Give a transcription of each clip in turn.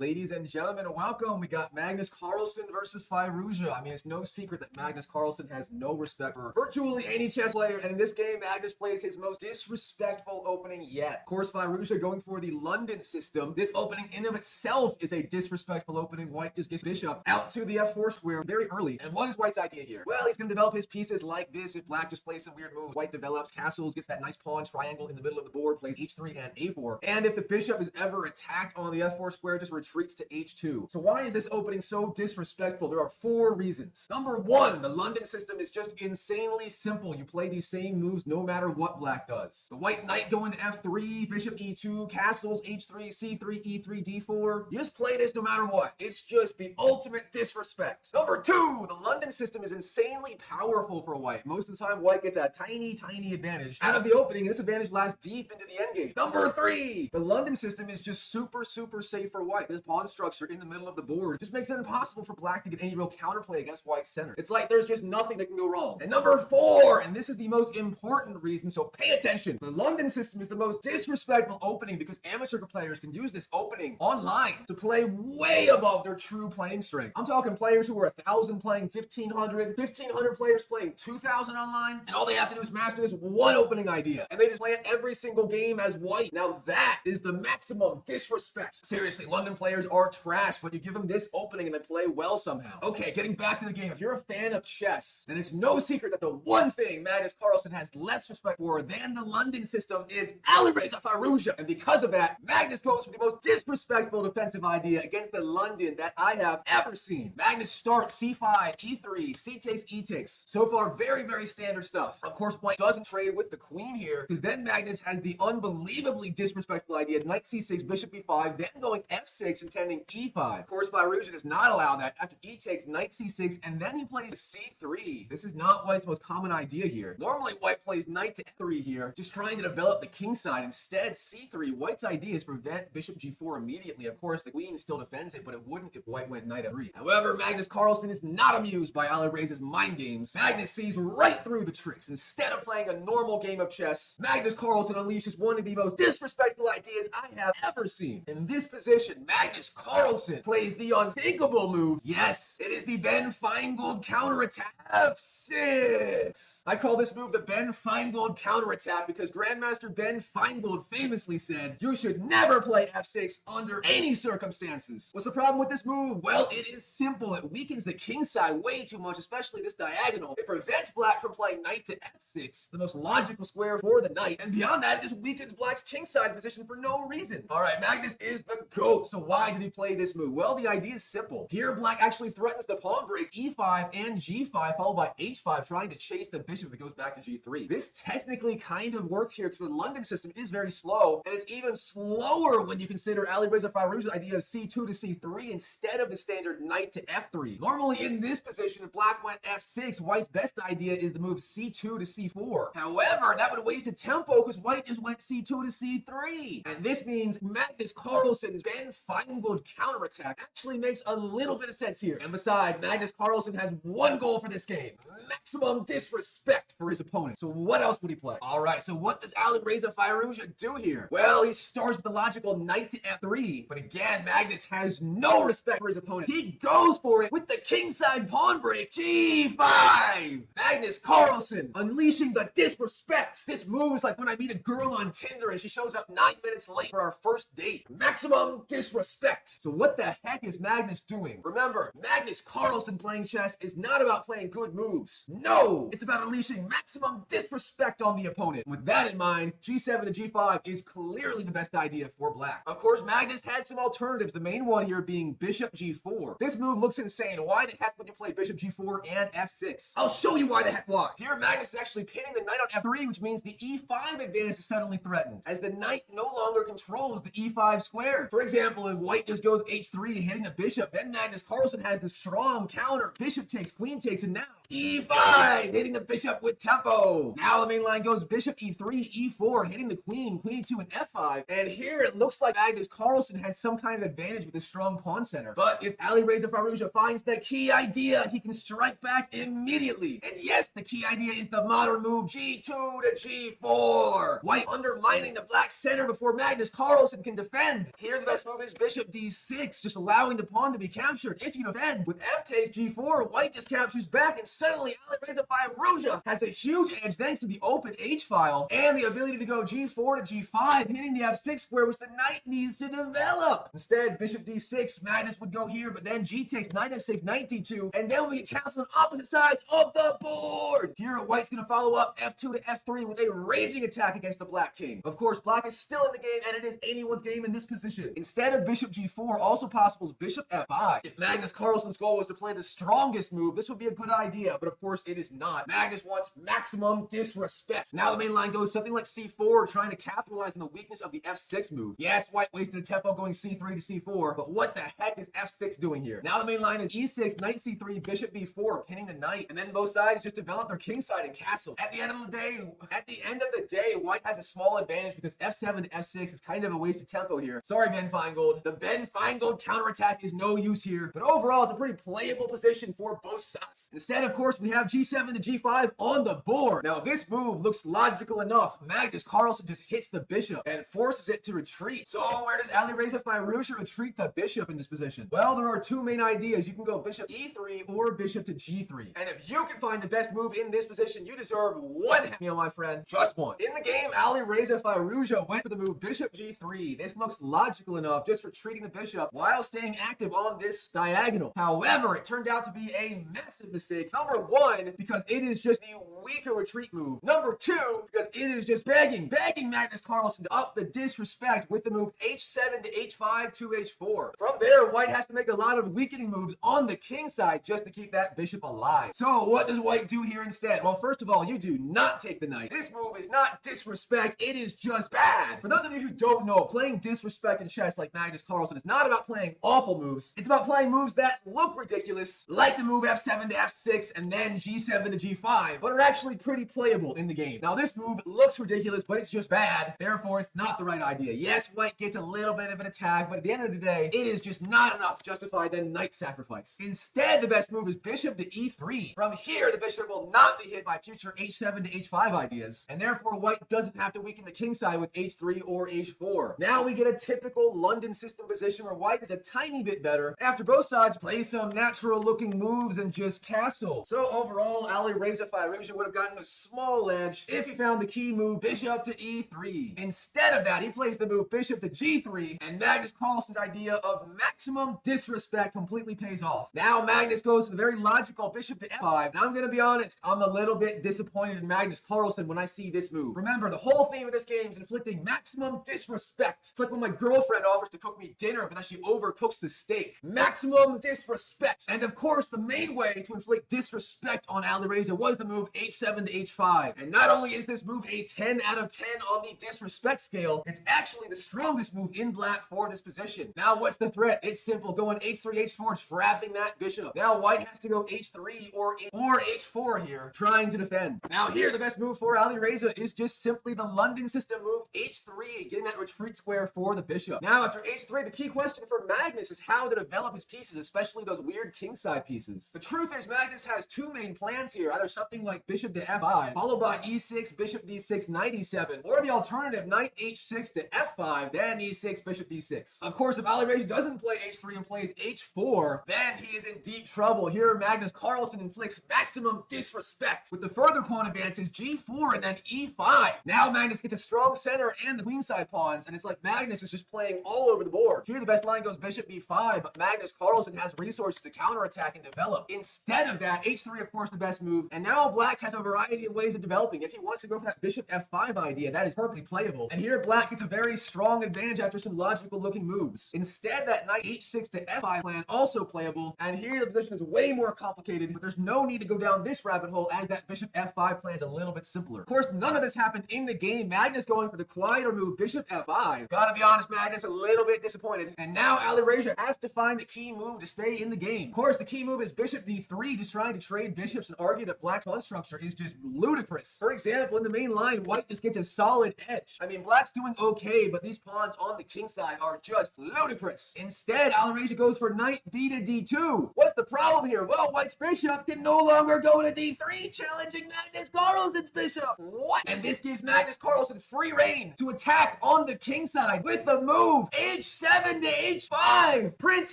Ladies and gentlemen, welcome. We got Magnus Carlsen versus Firouza. I mean, it's no secret that Magnus Carlsen has no respect for virtually any chess player, and in this game, Magnus plays his most disrespectful opening yet. Of course, Firouza going for the London system. This opening in of itself is a disrespectful opening. White just gets bishop out to the f4 square very early. And what is White's idea here? Well, he's going to develop his pieces like this. If Black just plays some weird moves, White develops castles, gets that nice pawn triangle in the middle of the board, plays h3 and a4. And if the bishop is ever attacked on the f4 square, just retreats to h2. So why is this opening so disrespectful? There are 4 reasons. Number 1, the London system is just insanely simple. You play these same moves no matter what Black does. The white knight going to f3, bishop e2, castles h3, c3, e3, d4. You just play this no matter what. It's just the ultimate disrespect. Number 2, the London system is insanely powerful for White. Most of the time, White gets a tiny advantage out of the opening, and this advantage lasts deep into the endgame. Number 3, the London system is just super safe for White. This pawn structure in the middle of the board just makes it impossible for Black to get any real counterplay against White's center. It's like there's just nothing that can go wrong. And number 4, and this is the most important reason, so pay attention. The London system is the most disrespectful opening because amateur players can use this opening online to play way above their true playing strength. I'm talking players who are 1,000 playing 1,500 players playing 2,000 online, and all they have to do is master this one opening idea, and they just play it every single game as White. Now that is the maximum disrespect. Seriously, London players are trash, but you give them this opening and they play well somehow. Okay, getting back to the game. If you're a fan of chess, then it's no secret that the one thing Magnus Carlsen has less respect for than the London system is Alireza Firouza. And because of that, Magnus goes for the most disrespectful defensive idea against the London that I have ever seen. Magnus starts c5, e3, c takes, e takes. So far, very standard stuff. Of course, White doesn't trade with the queen here, because then Magnus has the unbelievably disrespectful idea, knight c6, bishop b5, then going f6, intending e5. Of course, Firouza does not allow that. After e takes, knight c6, and then he plays c3. This is not White's most common idea here. Normally, White plays knight to f3 here, just trying to develop the king side. Instead, c3. White's idea is prevent bishop g4 immediately. Of course, the queen still defends it, but it wouldn't if White went knight f3. However, Magnus Carlsen is not amused by Alireza's mind games. Magnus sees right through the tricks. Instead of playing a normal game of chess, Magnus Carlsen unleashes one of the most disrespectful ideas I have ever seen. In this position, Magnus Carlsen plays the unthinkable move. Yes, it is the Ben Finegold Counterattack. F6. I call this move the Ben Finegold Counterattack because Grandmaster Ben Finegold famously said, "You should never play f6 under any circumstances." What's the problem with this move? Well, it is simple. It weakens the king side way too much, especially this diagonal. It prevents Black from playing knight to f6, the most logical square for the knight. And beyond that, it just weakens Black's king side position for no reason. All right, Magnus is the GOAT. So why did he play this move? Well, the idea is simple. Here, Black actually threatens the pawn breaks e5 and g5, followed by h5, trying to chase the bishop if it goes back to g3. This technically kind of works here because the London system is very slow, and it's even slower when you consider Alireza Firouza's idea of c2 to c3 instead of the standard knight to f3. Normally, in this position, if Black went f6, White's best idea is the move c2 to c4. However, that would have wasted tempo because White just went c2 to c3. And this means Magnus Carlsen's Ben Finegold counterattack actually makes a little bit of sense here. And besides, Magnus Carlsen has one goal for this game: maximum disrespect for his opponent. So what else would he play? All right, so what does Alireza Firouza do here? Well, he starts with the logical knight to f3, but again, Magnus has no respect for his opponent. He goes for it with the kingside pawn break, g5. Magnus Carlsen unleashing the disrespect. This move is like when I meet a girl on Tinder and she shows up 9 minutes late for our first date. Maximum disrespect. So what the heck is Magnus doing? Remember, Magnus Carlsen playing chess is not about playing good moves. No, it's about unleashing maximum disrespect on the opponent. With that in mind, g7 to g5 is clearly the best idea for Black. Of course, Magnus had some alternatives, the main one here being bishop g4. This move looks insane. Why the heck would you play bishop g4 and f6? I'll show you why the heck why. Here, Magnus is actually pinning the knight on f3, which means the e5 advantage is suddenly threatened, as the knight no longer controls the e5 square. For example, if White just goes h3, hitting the bishop, then Magnus Carlsen has the strong counter. Bishop takes, queen takes, and now e5, hitting the bishop with tempo. Now the main line goes bishop e3, e4, hitting the queen, queen e2, and f5. And here it looks like Magnus Carlsen has some kind of advantage with a strong pawn center. But if Alireza Firouza finds the key idea, he can strike back immediately. And yes, the key idea is the modern move g2 to g4. White undermining the Black center before Magnus Carlsen can defend. Here the best move is bishop bishop d6, just allowing the pawn to be captured. If you defend with f takes g4, white just captures back, and suddenly Alireza Firouza has a huge edge thanks to the open h-file and the ability to go g4 to g5, hitting the f6 square, which the knight needs to develop. Instead, bishop d6, Magnus would go here, but then g takes, knight f6, knight d2, and then we get castled on opposite sides of the board. Here, white's going to follow up f2 to f3 with a raging attack against the black king. Of course, black is still in the game, and it is anyone's game in this position. Instead of bishop g4, also possible is bishop f5. If Magnus Carlsen's goal was to play the strongest move, this would be a good idea, but of course it is not. Magnus wants maximum disrespect. Now the main line goes something like c4, trying to capitalize on the weakness of the f6 move. Yes, white wasted a tempo going c3 to c4, but what the heck is f6 doing here? Now the main line is e6, knight c3, bishop b4, pinning the knight, and then both sides just develop their kingside and castle. At the end of the day, white has a small advantage because f7 to f6 is kind of a waste of tempo here. Sorry, Ben Finegold. The Ben Finegold counterattack is no use here, but overall it's a pretty playable position for both sides. Instead, of course, we have g7 to g5 on the board. Now, this move looks logical enough. Magnus Carlsen just hits the bishop and forces it to retreat. So where does Alireza Firouza retreat the bishop in this position? Well, there are two main ideas. You can go bishop e3 or bishop to g3. And if you can find the best move in this position, you deserve one meal, my friend. Just one. In the game, Alireza Firouza went for the move bishop g3. This looks logical enough, just retreating the bishop while staying active on this diagonal. However, it turned out to be a massive mistake. Number one, because it is just the weaker retreat move. Number two, because it is just begging Magnus Carlsen to up the disrespect with the move h7 to h5 to h4. From there, white has to make a lot of weakening moves on the king side just to keep that bishop alive. So what does white do here instead? Well, first of all, you do not take the knight. This move is not disrespect, it is just bad. For those of you who don't know, playing disrespect in chess like Magnus Carlsen is not about playing awful moves. It's about playing moves that look ridiculous, like the move f7 to f6 and then g7 to g5, but are actually pretty playable in the game. Now, this move looks ridiculous, but it's just bad. Therefore, it's not the right idea. Yes, white gets a little bit of an attack, but at the end of the day, it is just not enough to justify the knight sacrifice. Instead, the best move is bishop to e3. From here, the bishop will not be hit by future h7 to h5 ideas, and therefore white doesn't have to weaken the king side with h3 or h4. Now we get a typical London system position where white is a tiny bit better after both sides play some natural looking moves and just castle. So overall, Alireza Firouza would have gotten a small edge if he found the key move bishop to e3. Instead of that, he plays the move bishop to g3, and Magnus Carlsen's idea of maximum disrespect completely pays off. Now Magnus goes to the very logical bishop to f5, and I'm gonna be honest, I'm a little bit disappointed in Magnus Carlsen when I see this move. Remember, the whole theme of this game is inflicting maximum disrespect. It's like when my girlfriend offers to cook me dinner, but then she overcooks the steak. Maximum disrespect. And of course, the main way to inflict disrespect on Alireza was the move h7 to h5. And not only is this move a 10 out of 10 on the disrespect scale, it's actually the strongest move in black for this position. Now, what's the threat? It's simple. Going h3, h4, trapping that bishop. Now, white has to go h3 or h4 here, trying to defend. Now, here, the best move for Alireza is just simply the London system move h3, getting that retreat square for the bishop. Now, after h3, the key question for Magnus is how to develop his pieces, especially those weird kingside pieces. The truth is, Magnus has two main plans here, either something like bishop to f5, followed by e6, bishop d6, knight e7, or the alternative, knight h6 to f5, then e6, bishop d6. Of course, if Alireza doesn't play h3 and plays h4, then he is in deep trouble. Here, Magnus Carlsen inflicts maximum disrespect with the further pawn advances g4 and then e5. Now Magnus gets a strong center and the queenside pawns, and it's like Magnus is just playing all over the board. Here, the best line goes bishop b5, but Magnus Carlsen has resources to counterattack and develop. Instead of that, h3, of course, the best move, and now black has a variety of ways of developing. If he wants to go for that bishop f5 idea, that is perfectly playable. And here, black gets a very strong advantage after some logical looking moves. Instead, that knight h6 to f5 plan also playable, and here the position is way more complicated, but there's no need to go down this rabbit hole as that bishop f5 plan is a little bit simpler. Of course, none of this happened in the game. Magnus going for the quieter move bishop f5. Gotta be honest, Magnus, a little bit disappointed. And now Alireza has to find the key move to stay in the game. Of course, the key move is bishop d3, just trying to trade bishops and argue that black's pawn structure is just ludicrous. For example, in the main line, white just gets a solid edge. I mean, black's doing okay, but these pawns on the king side are just ludicrous. Instead, Alireza goes for knight b to d2. What's the problem here? Well, white's bishop can no longer go to d3, challenging Magnus Carlsen's bishop. What? And this gives Magnus Carlsen free reign to attack on the king side with the move h6 h7 to h5. Prince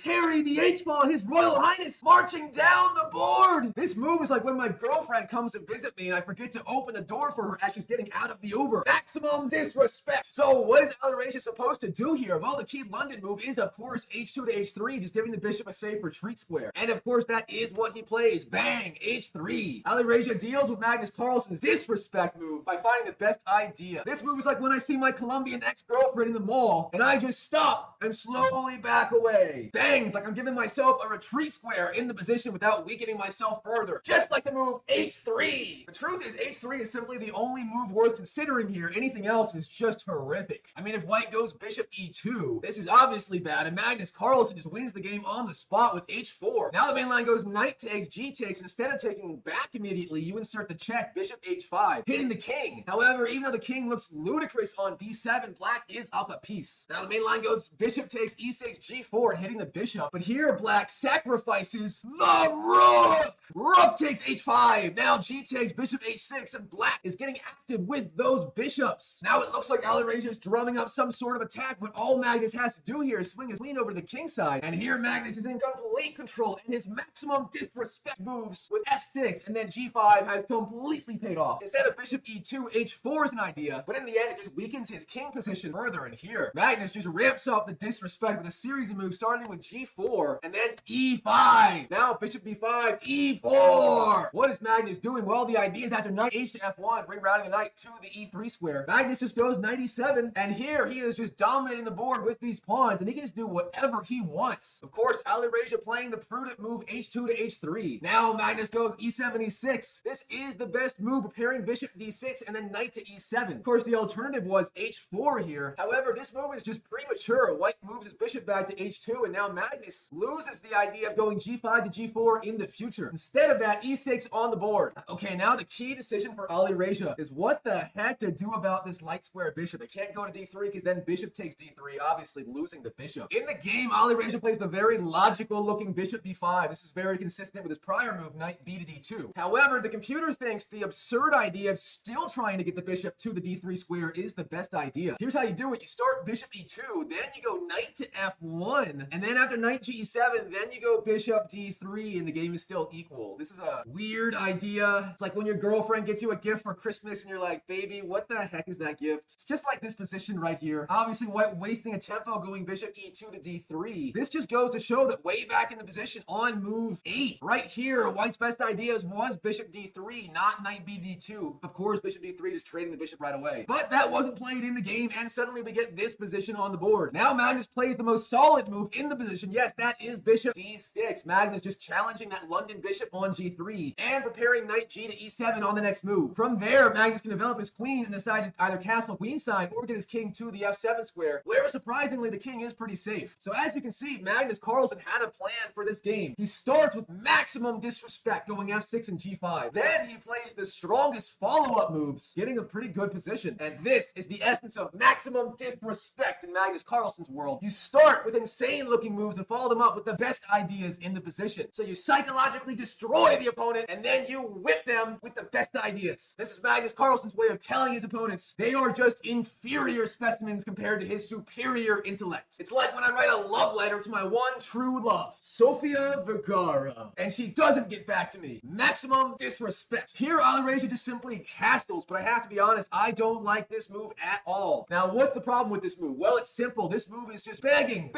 Harry, the H-pawn, His Royal Highness, marching down the board. This move is like when my girlfriend comes to visit me and I forget to open the door for her as she's getting out of the Uber. Maximum disrespect. So what is Alireza supposed to do here? Well, the key London move is, of course, h2 to h3, just giving the bishop a safe retreat square. And of course, that is what he plays. Bang, h3. Alireza deals with Magnus Carlsen's disrespect move by finding the best idea. This move is like when I see my Colombian ex-girlfriend in the mall and I just stop and slowly back away. Bang, it's like I'm giving myself a retreat square in the position without weakening myself further. Just like the move h3. The truth is, h3 is simply the only move worth considering here. Anything else is just horrific. I mean, if white goes bishop e2, this is obviously bad, and Magnus Carlsen just wins the game on the spot with h4. Now the main line goes knight takes, g takes. Instead of taking back immediately, you insert the check, bishop h5, hitting the king. However, even though the king looks ludicrous on d7, black is up a piece. Now the main line goes bishop takes, e6, g4, hitting the bishop. But here, black sacrifices the rook. Rook takes h5. Now g takes, bishop h6, and black is getting active with those bishops. Now it looks like Alireza is drumming up some sort of attack, but all Magnus has to do here is swing his queen over to the king side. And here Magnus is in complete control, and his maximum disrespect moves with f6, and then g5 has completely paid off. Instead of bishop e2, h4 is an idea, but in the end it just weakens his king position further. And here Magnus just ramps up the disrespect with a series of moves starting with g4 and then e5. Now bishop b5, e4. What is Magnus doing? Well, the idea is after knight h to f1, rerouting the knight to the e3 square, Magnus just goes knight e7, and here he is just dominating the board with these pawns, and he can just do whatever he wants. Of course, Alireza playing the prudent move h2 to h3. Now Magnus goes e7, e6. This is the best move, preparing bishop d6 and then knight to e7. Of course, the alternative was h4 here. However, this move is just premature. White moves his bishop back to h2, and now Magnus loses the idea of going g5 to g4 in the future. Instead of that, e6 on the board. Okay, now the key decision for Alireza is what the heck to do about this light square bishop. It can't go to d3 because then bishop takes d3, obviously losing the bishop. In the game, Alireza plays the very logical looking bishop b5. This is very consistent with his prior move, knight b to d2. However, the computer thinks the absurd idea of still trying to get the bishop to the d3 square is the best idea. Here's how you do it. You start bishop e2, then you go knight to f1, and then after knight g7, then you go bishop d3, and the game is still equal. This is a weird idea. It's like when your girlfriend gets you a gift for Christmas and you're like, baby, what the heck is that gift? It's just like this position right here. Obviously, white wasting a tempo going bishop e2 to d3. This just goes to show that way back in the position on move 8, right here, white's best ideas was bishop d3, not knight b d2. Of course, bishop d3 just trading the bishop right away. But that wasn't played in the game, and suddenly we get this position on the board. Now Magnus plays the most solid move in the position. Yes, that is bishop d6. Magnus just challenging that London bishop on g3 and preparing knight g to e7 on the next move. From there, Magnus can develop his queen and decide to either castle queenside or get his king to the f7 square, where surprisingly the king is pretty safe. So as you can see, Magnus Carlsen had a plan for this game. He starts with maximum disrespect going f6 and g5. Then he plays the strongest follow-up moves, getting a pretty good position. And this is the essence of maximum disrespect in Magnus Carlsen's world. You start with insane-looking moves and follow them up with the best ideas in the position. So you psychologically destroy the opponent, and then you whip them with the best ideas. This is Magnus Carlsen's way of telling his opponents they are just inferior specimens compared to his superior intellect. It's like when I write a love letter to my one true love, Sofia Vergara, and she doesn't get back to me. Maximum disrespect. Here, Alireza just simply castles, but I have to be honest, I don't like this move at all. Now, what's the problem with this move? Well, it's simple. This move is just begging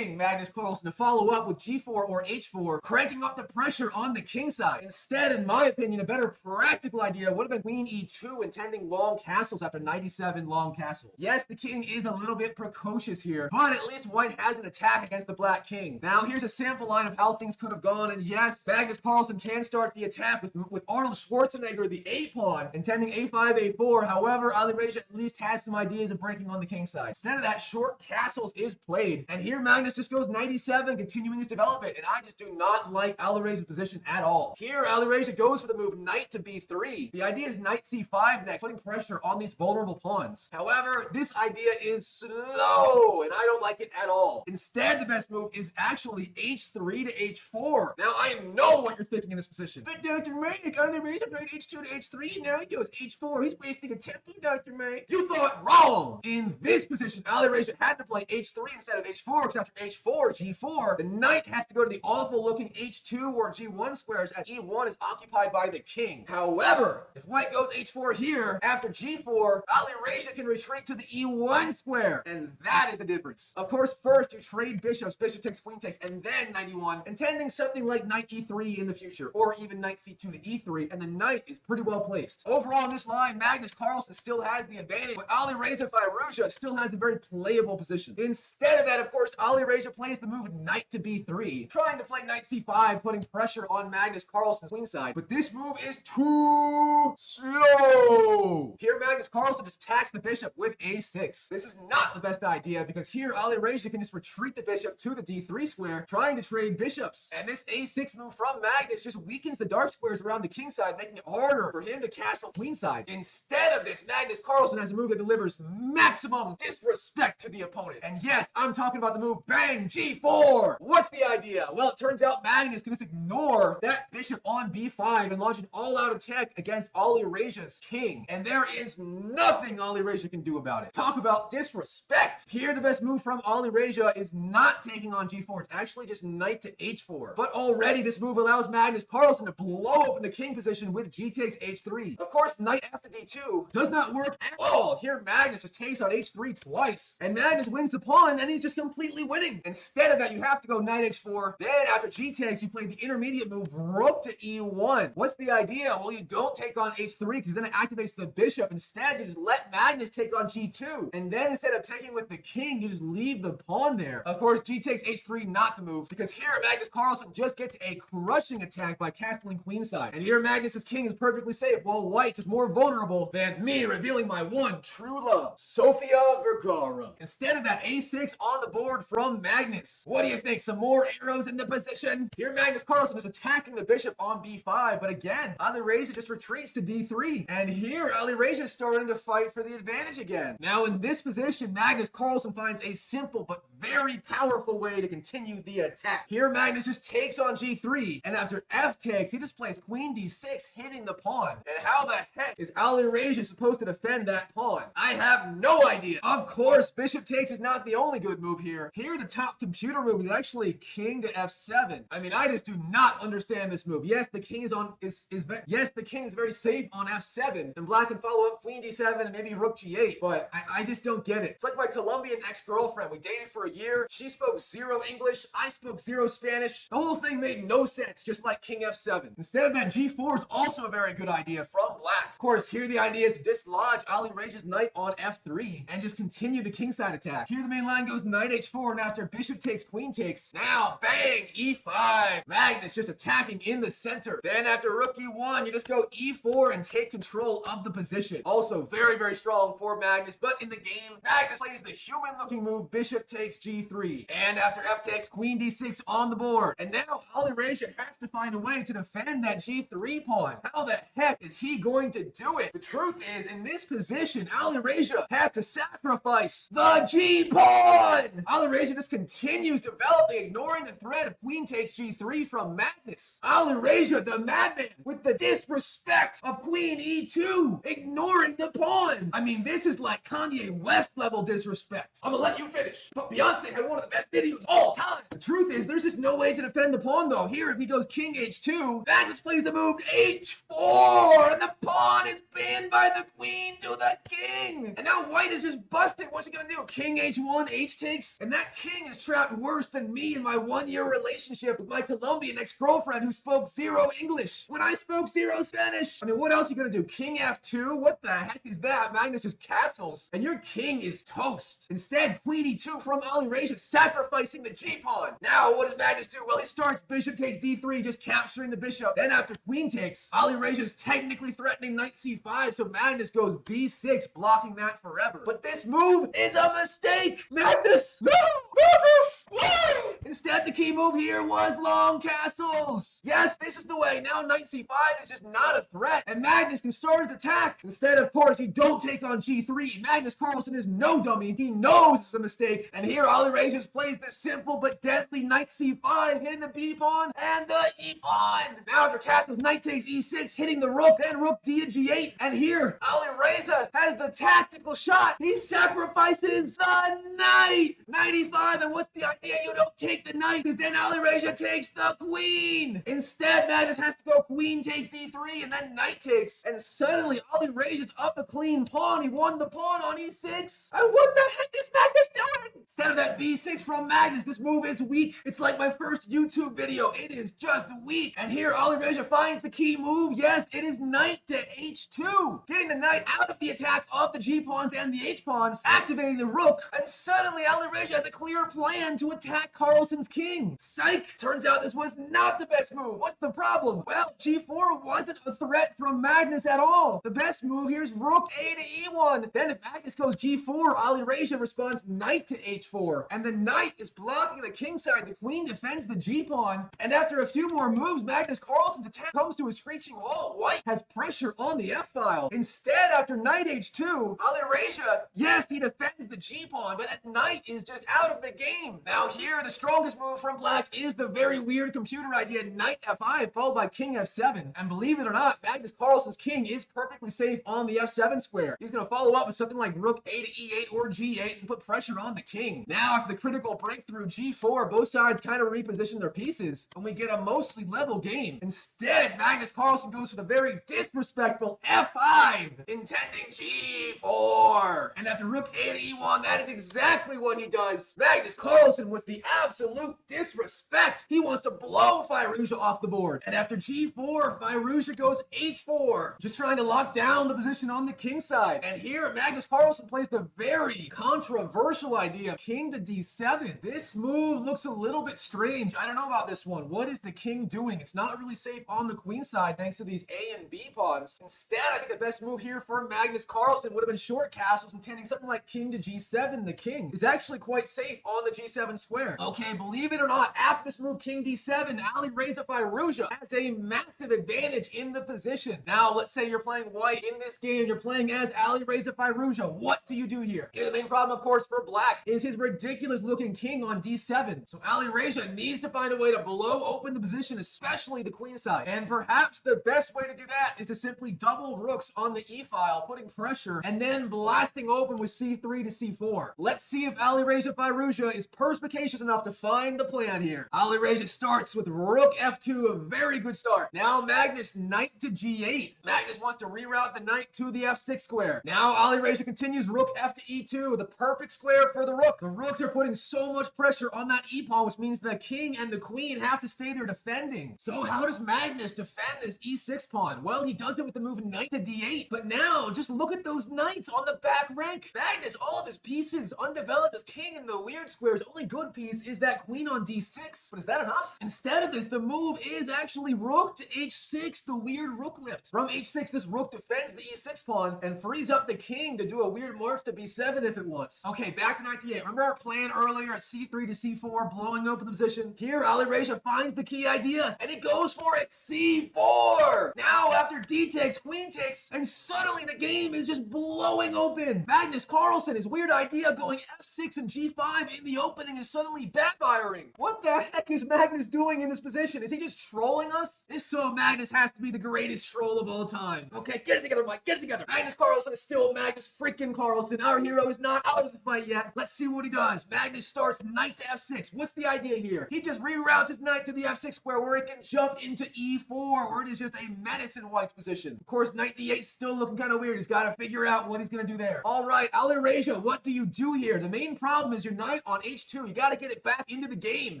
Magnus Carlsen to follow up with g4 or h4, cranking up the pressure on the king side. Instead, in my opinion, a better practical idea would have been queen e2, intending long castles after knight e7 long castle. Yes, the king is a little bit precocious here, but at least white has an attack against the black king. Now, here's a sample line of how things could have gone, and yes, Magnus Carlsen can start the attack with Arnold Schwarzenegger, the a-pawn, intending a5, a4. However, Alireza at least has some ideas of breaking on the king side. Instead of that, short castles is played, and here Magnus just goes knight e7, continuing his development, and I just do not like Alireza's position at all. Here, Alireza goes for the move knight to b3. The idea is knight c5 next, putting pressure on these vulnerable pawns. However, this idea is slow, and I don't like it at all. Instead, the best move is actually h3 to h4. Now, I know what you're thinking in this position. But Dr. Mike, Alireza played h2 to h3, now he goes h4. He's wasting a tempo, Dr. Mike. You thought wrong! In this position, Alireza had to play h2 h3 instead of h4, because after h4, g4, the knight has to go to the awful looking h2 or g1 squares as e1 is occupied by the king. However, if white goes h4 here, after g4, Alireza can retreat to the e1 square, and that is the difference. Of course, first you trade bishops, bishop takes, queen takes, and then knight e1, intending something like knight e3 in the future, or even knight c2 to e3, and the knight is pretty well placed. Overall in this line, Magnus Carlsen still has the advantage, but Alireza Firouza still has a very playable position. Instead of that, of course, Alireza plays the move knight to b3, trying to play knight c5, putting pressure on Magnus Carlsen's queen side, but this move is too slow. Here, Magnus Carlsen just attacks the bishop with a6. This is not the best idea, because here Alireza can just retreat the bishop to the d3 square, trying to trade bishops, and this a6 move from Magnus just weakens the dark squares around the king side, making it harder for him to castle queen side. Instead of this, Magnus Carlsen has a move that delivers maximum disrespect to the opponent. And yes, I'm talking about the move bang g4. What's the idea? Well, it turns out Magnus can just ignore that bishop on b5 and launch an all-out attack against Alireza's king. And there is nothing Alireza can do about it. Talk about disrespect. Here, the best move from Alireza is not taking on g4. It's actually just knight to h4. But already this move allows Magnus Carlsen to blow open the king position with g takes h3. Of course, knight after d2 does not work at all. Here, Magnus just takes on h3 twice, and Magnus wins the pawn, and he's just completely winning. Instead of that, you have to go knight h4. Then after g takes, you play the intermediate move rook to e1. What's the idea? Well, you don't take on h3 because then it activates the bishop. Instead, you just let Magnus take on g2, and then instead of taking with the king, you just leave the pawn there. Of course, g takes h3, not the move, because here Magnus Carlsen just gets a crushing attack by castling queenside. And here Magnus's king is perfectly safe, while white is more vulnerable than me revealing my one true love, Sofia Vergara. Instead of that a6 on the board from Magnus. What do you think? Some more arrows in the position? Here Magnus Carlsen is attacking the bishop on b5, but again, Alireza just retreats to d3. And here Alireza is starting to fight for the advantage again. Now in this position, Magnus Carlsen finds a simple but very powerful way to continue the attack. Here Magnus just takes on g3, and after f takes, he just plays queen d6, hitting the pawn. And how the heck is Alireza supposed to defend that pawn? I have no idea. Of course, bishop takes is not the only good move here. Here, the top computer move is actually king to f7. I mean, I just do not understand this move. Yes, the king is very safe on f7, and black can follow up queen d7 and maybe rook g8, but I just don't get it. It's like my Colombian ex-girlfriend. We dated for a year. She spoke zero English. I spoke zero Spanish. The whole thing made no sense, just like king f7. Instead of that, g4 is also a very good idea from black. Of course, here the idea is to dislodge Alireza's knight on f3 and just continue the kingside attack. Here the main line goes knight h4, and after bishop takes, queen takes, now bang, e5. Magnus just attacking in the center. Then after rook e1, you just go e4 and take control of the position. Also very, very strong for Magnus, but in the game, Magnus plays the human-looking move bishop takes g3. And after f takes, queen d6 on the board. And now Alireza has to find a way to defend that g3 pawn. How the heck is he going to do it? The truth is, in this position, Alireza has to sacrifice the g-pawn! Alireza just continues developing, ignoring the threat of queen takes g3 from Magnus. Alireza, the madman, with the disrespect of queen e2, ignoring the pawn. I mean, this is like Kanye West level disrespect. I'm gonna let you finish, but Beyonce had one of the best videos of all time. The truth is, there's just no way to defend the pawn though. Here, if he goes king h2, Magnus plays the move h4, and the pawn is pinned by the queen to the king. And now white is just busted. What's he gonna do? King h1, h takes, and that king is trapped worse than me in my 1-year relationship with my Colombian ex-girlfriend who spoke zero English when I spoke zero Spanish. I mean, what else are you gonna do? King f2? What the heck is that? Magnus just castles, and your king is toast. Instead, queen e2 from Alireza, sacrificing the g-pawn. Now, what does Magnus do? Well, he starts bishop takes d3, just capturing the bishop. Then after queen takes, Alireza is technically threatening knight c5, so Magnus goes b6, blocking that forever. But this move is a mistake! Magnus! No! Magnus! Why? Instead, the key move here was long castles. Yes, this is the way. Now knight c5 is just not a threat, and Magnus can start his attack. Instead, of course, he don't take on g3. Magnus Carlsen is no dummy. He knows it's a mistake, and here Alireza plays this simple but deadly knight c5, hitting the b pawn and the e pawn. Now after castles, knight takes e6, hitting the rook, then rook d to g8, and here Alireza has the tactical shot. He sacrifices the knight. Knight e5, and what's the idea? You don't take the knight, because then Alireza takes the queen. Instead, Magnus has to go queen takes d3, and then knight takes, and suddenly Alireza's up a clean pawn. He won the pawn on e6. And what the heck is Magnus doing? Instead of that b6 from Magnus, this move is weak. It's like my first YouTube video. It is just weak. And here Alireza finds the key move. Yes, it is knight to h2, getting the knight out of the attack of the g pawns and the h pawns, activating the rook, and suddenly Alireza has a clear plan to attack Carlsen's king. Psych! Turns out this was not the best move. What's the problem? Well, g4 wasn't a threat from Magnus at all. The best move here is rook a to e1. Then if Magnus goes g4, Alireza responds knight to h4, and the knight is blocking the king side. The queen defends the g pawn, and after a few more moves, Magnus Carlsen's attack comes to a screeching halt. White has pressure on the f-file. Instead, after knight h2, Alireza, yes, he defends the g pawn, but that knight is just out of the game. Now here, the strongest move from black is the very weird computer idea knight f5 followed by king f7. And believe it or not, Magnus Carlsen's king is perfectly safe on the f7 square. He's going to follow up with something like rook a to e8 or g8 and put pressure on the king. Now after the critical breakthrough g4, both sides kind of reposition their pieces, and we get a mostly level game. Instead, Magnus Carlsen goes for the very disrespectful f5, intending g4. And after rook a to e1, that is exactly what he does. Magnus Carlsen, with the absolute disrespect, he wants to blow Firouza off the board. And after g4, Firouza goes h4, just trying to lock down the position on the king side. And here, Magnus Carlsen plays the very controversial idea of king to d7. This move looks a little bit strange. I don't know about this one. What is the king doing? It's not really safe on the queen side thanks to these a and b pawns. Instead, I think the best move here for Magnus Carlsen would have been short castles, intending something like king to g7. The king is actually quite safe on the g7 square. Okay, believe it or not, after this move king d7, Alireza Firouza has a massive advantage in the position. Now, let's say you're playing white in this game, you're playing as Alireza Firouza. What do you do here? The main problem, of course, for black is his ridiculous looking king on d7. So Alireza needs to find a way to blow open the position, especially the queen side. And perhaps the best way to do that is to simply double rooks on the e-file, putting pressure, and then blasting open with c3 to c4. Let's see if Alireza Firouza is perspicacious enough to find the plan here. Alireza starts with rook f2, a very good start. Now Magnus knight to g8. Magnus wants to reroute the knight to the f6 square. Now Alireza continues rook f to e2, the perfect square for the rook. The rooks are putting so much pressure on that e-pawn, which means the king and the queen have to stay there defending. So how does Magnus defend this e6 pawn? Well, he does it with the move knight to d8. But now, just look at those knights on the back rank. Magnus, all of his pieces undeveloped as king in the weird squares. Only good piece is that queen on d6. But is that enough? Instead of this, the move is actually rook to h6, the weird rook lift. From h6, this rook defends the e6 pawn and frees up the king to do a weird march to b7 if it wants. Okay, back to knight to d8. Remember our plan earlier at c3 to c4, blowing open the position? Here, Alireza finds the key idea, and he goes for it, c4! Now, after d takes, queen takes, and suddenly the game is just blowing open. Magnus Carlsen, his weird idea going f6 and g5 in the opening is suddenly backfiring. What the heck is Magnus doing in this position? Is he just trolling us? If so, Magnus has to be the greatest troll of all time. Okay, get it together, Mike, get it together. Magnus Carlsen is still Magnus freaking Carlsen. Our hero is not out of the fight yet. Let's see what he does. Magnus starts knight to f6. What's the idea here? He just reroutes his knight to the f6 square where he can jump into e4, where it is just a menace in white's position. Of course, knight d8 still looking kind of weird. He's got to figure out what he's going to do there. All right, Alireza, what do you do here? The main problem is your knight on h2. You got to get it back into the game.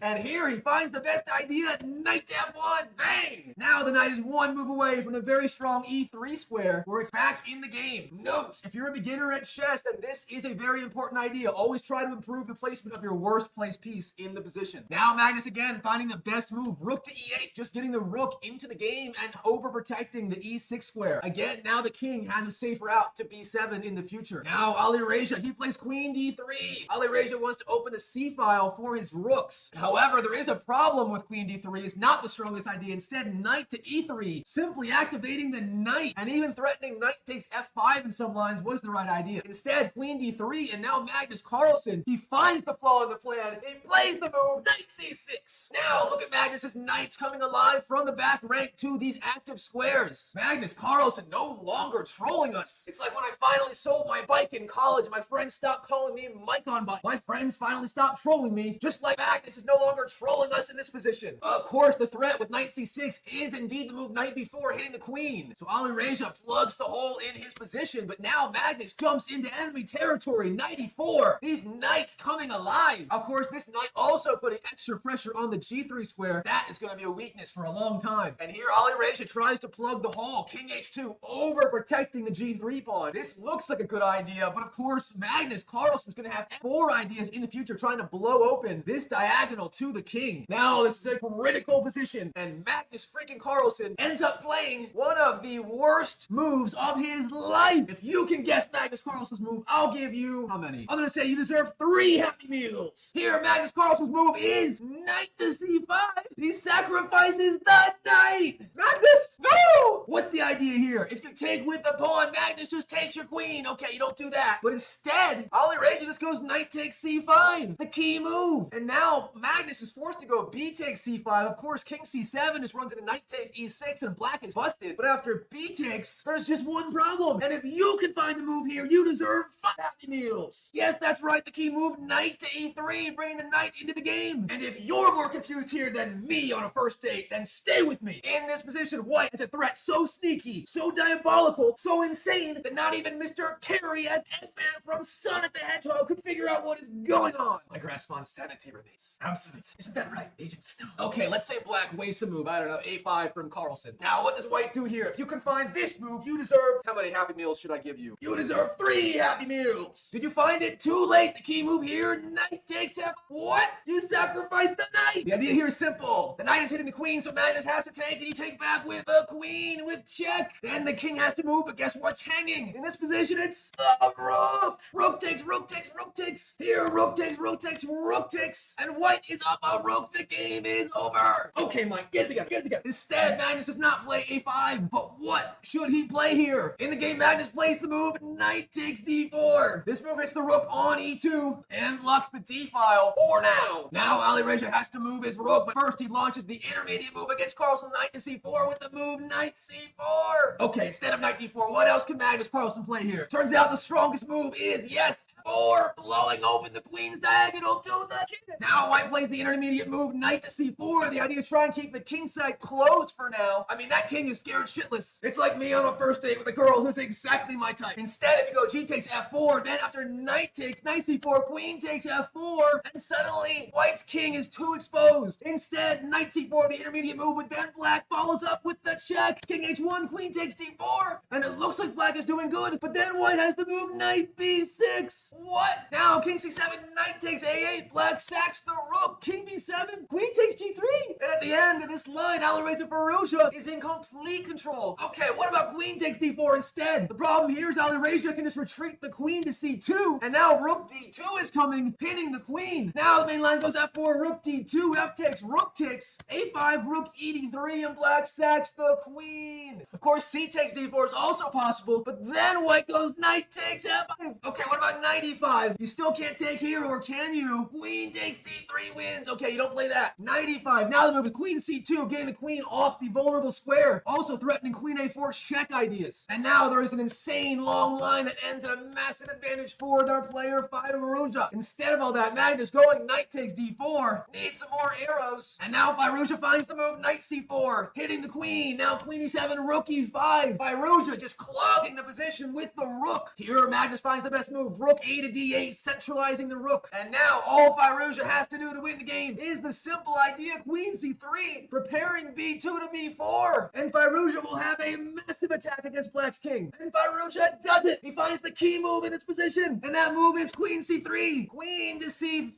And here he finds the best idea, knight to f1. Bang! Now the knight is one move away from the very strong e3 square where it's back in the game. Note, if you're a beginner at chess, then this is a very important idea. Always try to improve the placement of your worst placed piece in the position. Now Magnus again finding the best move, rook to e8, just getting the rook into the game and overprotecting the e6 square. Again, now the king has a safe route to b7 in the future. Now Alireza, he plays queen d3. Alireza wants to open the c file for his rooks. However, there is a problem with queen d3 is not the strongest idea. Instead, knight to e3, simply activating the knight and even threatening knight takes f5 in some lines was the right idea. Instead, queen d3, and now Magnus Carlsen, he finds the flaw in the plan. He plays the move, knight c6. Now, look at Magnus's knights coming alive from the back rank to these active squares. Magnus Carlsen no longer trolling us. It's like when I finally sold my bike in college, my friends stopped calling me Mike on Bike. My friends finally stopped trolling me, just like Magnus is no longer trolling us in this position. Of course, the threat with knight c6 is indeed the move knight b4, hitting the queen. So Alireza plugs the hole in his position, but now Magnus jumps into enemy territory, knight e4. These knights coming alive. Of course, this knight also putting extra pressure on the g3 square. That is going to be a weakness for a long time. And here Alireza tries to plug the hole, king h2, over protecting the g3 pawn. This looks like a good idea, but of course, Magnus Carlsen's going to have 4 ideas in the future trying to blow open this diagonal to the king. Now, this is a critical position, and Magnus freaking Carlsen ends up playing one of the worst moves of his life. If you can guess Magnus Carlsen's move, I'll give you, how many? I'm going to say you deserve 3 Happy Meals. Here, Magnus Carlsen's move is knight to c5. He sacrifices the knight. Magnus, no! What's the idea here? If you take with the pawn, Magnus just takes your queen. Okay, you don't do that. But instead, Alireza just goes knight takes c5, the key move. And now Magnus is forced to go b takes c5. Of course, king c7 just runs into knight takes e6 and black is busted. But after b takes, there's just one problem. And if you can find the move here, you deserve 5 Happy Meals. Yes, that's right, the key move, knight to e3, bringing the knight into the game. And if you're more confused here than me on a first date, then stay with me. In this position, white is a threat so sneaky, so diabolical, so insane that not even Mr. Carey as Eggman from Sonic the Hedgehog could figure out what is going on. My grasp on sanity remains absolute. Isn't that right, Agent Stone? Okay, let's say black wastes a move. I don't know, a5 from Carlsen. Now, what does white do here? If you can find this move, you deserve... How many Happy Meals should I give you? You deserve 3 Happy Meals. Did you find it too late? The key move here, knight takes f... What? You sacrificed the knight. The idea here is simple. The knight is hitting the queen, so Magnus has to take, and you take back with the queen with check. Then the king has to move, but guess what's hanging? In this position, it's the rook. Rook takes, rook takes, rook takes. Here, rook takes, rook takes, rook takes. And white is up a rook. The game is over. Okay, Mike, get together, get together. Instead, Magnus does not play a5, but what should he play here? In the game, Magnus plays the move, knight takes d4. This move hits the rook on e2 and blocks the d file for now. Now, Alireza has to move his rook, but first he launches the intermediate move against Carlsen, knight to c4 with the move knight c4. Okay, instead of knight d4, what else can Magnus Carlsen play here? Turns out the strongest move is, yes, 4, blowing open the queen's diagonal to the king. Now white plays the intermediate move, knight to c4. The idea is try and keep the king side closed for now. I mean, that king is scared shitless. It's like me on a first date with a girl who's exactly my type. Instead, if you go g takes f4, then after knight takes, knight c4, queen takes f4, and suddenly white's king is too exposed. Instead, knight c4, the intermediate move, but then black follows up with the check. King h1, queen takes d4, and it looks like black is doing good, but then white has the move knight b6. What? Now, king c7, knight takes a8, black sacks the rook, king b7, queen takes g3. And at the end of this line, Alireza Firouza is in complete control. Okay, what about queen takes d4 instead? The problem here is Alireza can just retreat the queen to c2, and now rook d2 is coming, pinning the queen. Now the main line goes f4, rook d2, f takes, a5, rook e d3, and black sacks the queen. Of course, c takes d4 is also possible, but then white goes knight takes f5. Okay, what about knight e5? You still can't take here, or can you? Queen takes d3 wins. Okay, you don't play that. Knight e5. Now the move is queen c2, getting the queen off the vulnerable square, also threatening queen a4 check ideas. And now there is an insane long line that ends in a massive advantage for their player Firouza. Instead of all that, Magnus going knight takes d4, needs some more arrows. And now Firouza finds the move knight c4, hitting the queen. Now queen e7, rook e5. Firouza just clogging the position with the rook. Here Magnus finds the best move, rook a to d8, centralizing the rook. And now all Firouza has to do to win the game is the simple idea, queen c3, preparing b2 to b4. And Firouza will have a massive attack against black's king. And Firouza does it. He finds the key move in its position. And that move is queen c3. Queen to c3.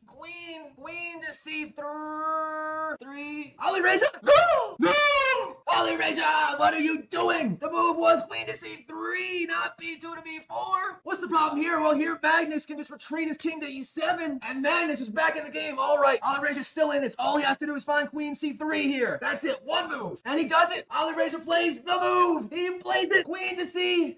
Alireza, no! No! Alireza, what are you doing? The move was queen to c3, not b2 to b4. What's the problem here? Well, here Magnus can just retreat his king to e7, and Magnus is back in the game. All right, Alireza's still in this. All he has to do is find queen c3 here. That's it, one move. And he does it. Alireza plays the move. He plays it. Queen to c3.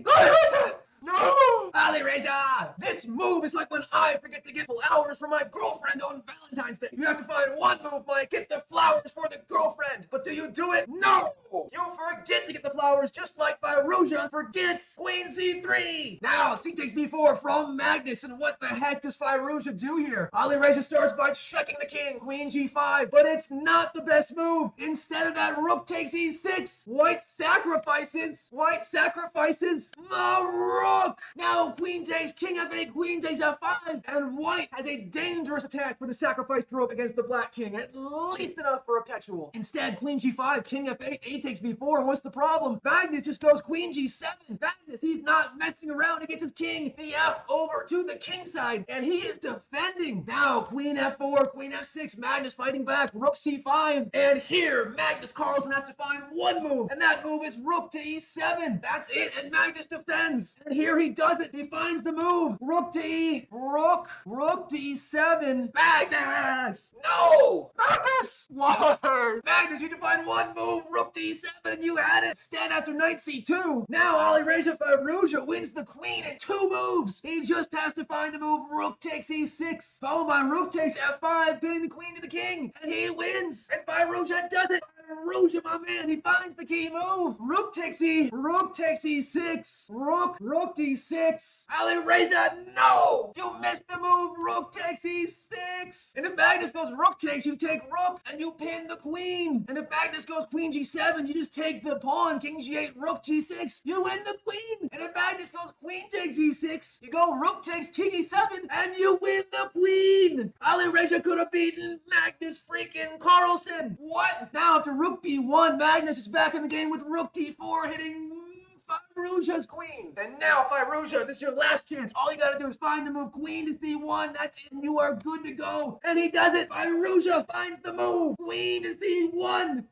Alireza! No! Alireza! This move is like when I forget to get flowers for my girlfriend on Valentine's Day. You have to find one move, Mike. Get the flowers for the girlfriend. But do you do it? No! You forget to get the flowers just like Firouza forgets queen c3. Now, c takes b4 from Magnus. And what the heck does Firouza do here? Alireza starts by checking the king, queen g5. But it's not the best move. Instead of that, rook takes e6. White sacrifices the rook. Now queen takes king f8, queen takes f5, and white has a dangerous attack for the sacrificed rook against the black king, at least enough for a perpetual. Instead, queen g5, king f8, a takes b4, and what's the problem? Magnus just goes queen g7. Magnus, he's not messing around. He gets his king, the f, over to the king side, and he is defending. Now queen f4, queen f6, Magnus fighting back, rook c5, and here Magnus Carlsen has to find one move, and that move is rook to e7. That's it, and Magnus defends. And here he does it. He finds the move. Rook to to e7. Magnus! No! Magnus! What? Magnus, you can find one move. Rook to e7, and you had it. Stand after knight c2. Now Alireza Firouza wins the queen in 2 moves. He just has to find the move. Rook takes e6, followed by rook takes f5, pinning the queen to the king, and he wins. And Firouza does it. Firouza, my man, he finds the key move. Rook takes e6. Rook d6. Alireza, no! You missed the move. Rook takes e6. And if Magnus goes rook takes, you take rook and you pin the queen. And if Magnus goes queen g7, you just take the pawn. King g8, rook g6. You win the queen. And if Magnus goes queen takes e6, you go rook takes king e7 and you win the queen. Alireza could have beaten Magnus freaking Carlsen. What? Now after rook b1, Magnus is back in the game with rook d4 hitting Firouza's queen. And now, Firouza, this is your last chance. All you gotta do is find the move queen to c1. That's it, and you are good to go. And he does it. Firouza finds the move. Queen to c1.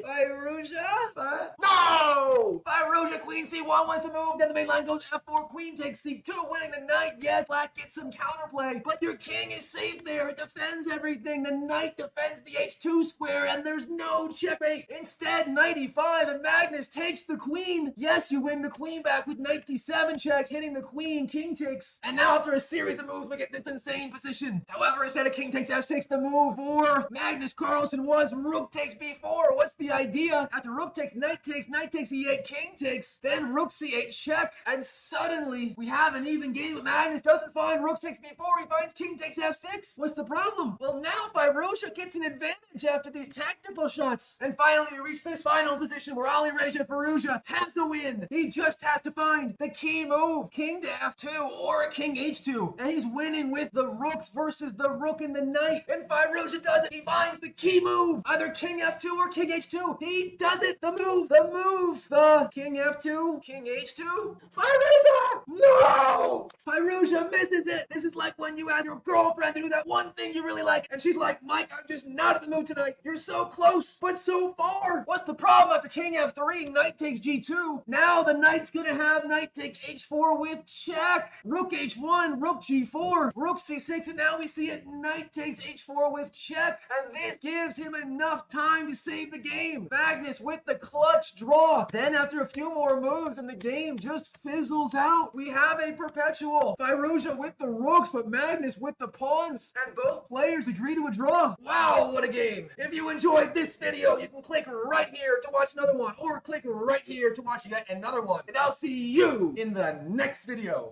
Firouza? No! Firouza, queen c1 was the move. Then the main line goes f4, queen takes c2, winning the knight. Yes, black gets some counterplay, but your king is safe there. It defends everything. The knight defends the h2 square, and there's no checkmate. Instead, knight e5, and Magnus takes the queen. Yes, you win the queen back with knight d7 check, hitting the queen, king takes. And now after a series of moves, we get this insane position. However, instead of king takes f6, the move for Magnus Carlsen was rook takes b4. What's the idea? After rook takes e8, king takes, then rook c8 check, and suddenly we have an even game. But Magnus doesn't find rook takes b4, he finds king takes f6. What's the problem? Well, now Firouza gets an advantage after these tactical shots. And finally, we reach this final position where Alireza Firouza has a win. He just has to find the key move, king to f2 or king h2, and he's winning with the rooks versus the rook and the knight. And Firouza does it. He finds the key move, either king f2 or king h2. He does it. The king f2, king h2. Firouza! No! Firouza misses it. This is like when you ask your girlfriend to do that one thing you really like, and she's like, Mike, I'm just not in the mood tonight. You're so close, but so far. What's the problem? After king f3, knight takes g2. Now the knight's gonna have knight takes h4 with check. Rook h1, rook g4, rook c6, and now we see it knight takes h4 with check. And this gives him enough time to save the game. Magnus with the clutch draw. Then after a few more moves and the game just fizzles out, we have a perpetual. Firouza with the rooks, but Magnus with the pawns. And both players agree to a draw. Wow, what a game. If you enjoyed this video, you can click right here to watch another one, or click right here to watch yet another one. And I'll see you in the next video.